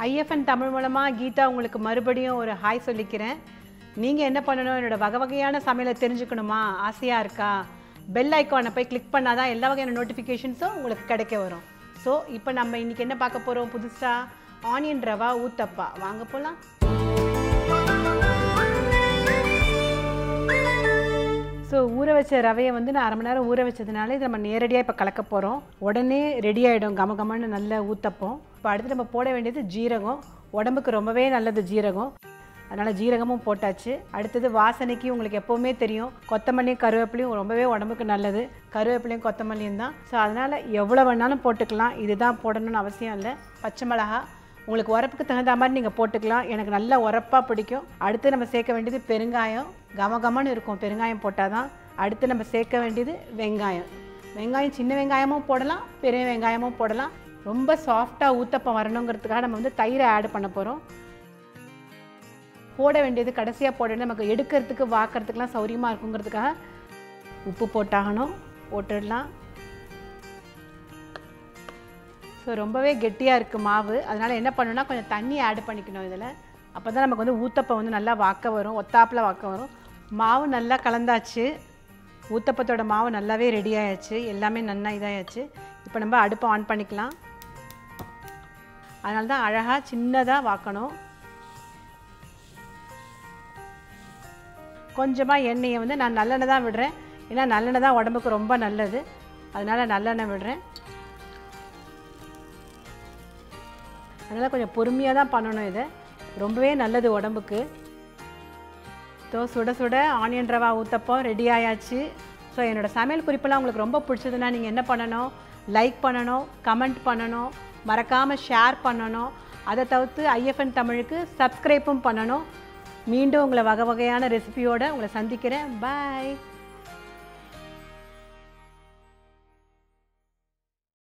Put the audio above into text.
IFN Tamil மூலமா கீதா உங்களுக்கு மறுபடியும் ஒரு ஹாய் சொல்லிக்கிறேன். நீங்க என்ன பண்ணணும், என்னோட வகையான சமையலை தெரிஞ்சுக்கணுமா, ஆசையா இருக்கா, பெல் ஐகானை போய் கிளிக் பண்ணாதான் எல்லா வகையான நோட்டிஃபிகேஷன்ஸும் உங்களுக்கு கிடைக்க வரும். ஸோ இப்போ நம்ம இன்னைக்கு என்ன பார்க்க போறோம், புதுசா ஆனியன் ரவா ஊத்தப்பா. வாங்க போலாம். ஸோ ஊற வச்ச ரவையை வந்து நான் 1/2 மணி நேரம் ஊற வச்சதுனால இதை நம்ம நேரடியாக இப்போ கலக்க போகிறோம். உடனே ரெடி ஆகிடும் கமகமன்னு நல்ல ஊத்தப்பம். இப்போ அடுத்து நம்ம போட வேண்டியது ஜீரகம். உடம்புக்கு ரொம்பவே நல்லது ஜீரகம், அதனால் ஜீரகமும் போட்டாச்சு. அடுத்தது வாசனைக்கு உங்களுக்கு எப்போவுமே தெரியும், கொத்தமல்லியும் கருவேப்பிலையும் ரொம்பவே உடம்புக்கு நல்லது. கருவேப்பிலையும் கொத்தமல்லியும் தான். ஸோ அதனால் எவ்வளோ வேணாலும் போட்டுக்கலாம், இதுதான் போடணும்னு அவசியம் இல்லை. பச்சை மிளகா உங்களுக்கு உரப்புக்கு தகுந்த மாதிரி நீங்கள் போட்டுக்கலாம். எனக்கு நல்ல உரப்பாக பிடிக்கும். அடுத்து நம்ம சேர்க்க வேண்டியது பெருங்காயம். கமகமன்னு இருக்கும் பெருங்காயம் போட்டால் தான். அடுத்து நம்ம சேர்க்க வேண்டியது வெங்காயம். வெங்காயம் சின்ன வெங்காயமும் போடலாம், பெரிய வெங்காயமும் போடலாம். ரொம்ப சாஃப்டாக ஊத்தப்பம் வரணுங்கிறதுக்காக நம்ம வந்து தயிரை ஆட் பண்ண போகிறோம். போட வேண்டியது கடைசியாக போட நமக்கு எடுக்கிறதுக்கு வாக்கிறதுக்கெலாம் சௌரியமாக இருக்குங்கிறதுக்காக உப்பு போட்டாகணும். போட்டுடலாம். ஸோ ரொம்பவே கெட்டியாக இருக்குது மாவு, அதனால் என்ன பண்ணணும்னா கொஞ்சம் தண்ணி ஆட் பண்ணிக்கணும் இதில். அப்போ தான் நமக்கு வந்து ஊத்தப்பம் வந்து நல்லா வாக்க வரும், ஒத்தாப்பில் வாக்க வரும். மாவு நல்லா கலந்தாச்சு, ஊத்தப்பத்தோட மாவு நல்லாவே ரெடி ஆயாச்சு, எல்லாமே நல்லா இதாகிடுச்சு. இப்போ நம்ம அடுப்பை ஆன் பண்ணிக்கலாம். அதனால தான் அழகாக சின்னதாக வாக்கணும். கொஞ்சமாக எண்ணெயை வந்து நான் நல்லெண்ணெய் தான் விடுறேன், ஏன்னா நல்லெண்ணெய் தான் உடம்புக்கு ரொம்ப நல்லது, அதனால் நல்லெண்ணெய் விடுறேன். அதனால் கொஞ்சம் பொறுமையாக தான் பண்ணணும், இதை ரொம்பவே நல்லது உடம்புக்கு. ஸோ சுட சுட ஆனியன் ரவா ஊத்தப்பம் ரெடி ஆயாச்சு. ஸோ என்னோடய சமையல் குறிப்பெல்லாம் உங்களுக்கு ரொம்ப பிடிச்சதுன்னா நீங்கள் என்ன பண்ணணும், லைக் பண்ணணும், கமெண்ட் பண்ணணும், மறக்காமல் ஷேர் பண்ணணும். அதை தவிர்த்து IFN தமிழுக்கு சப்ஸ்கிரைப்பும் பண்ணணும். மீண்டும் உங்களை வகையான ரெசிபியோடு உங்களை சந்திக்கிறேன். பாய்.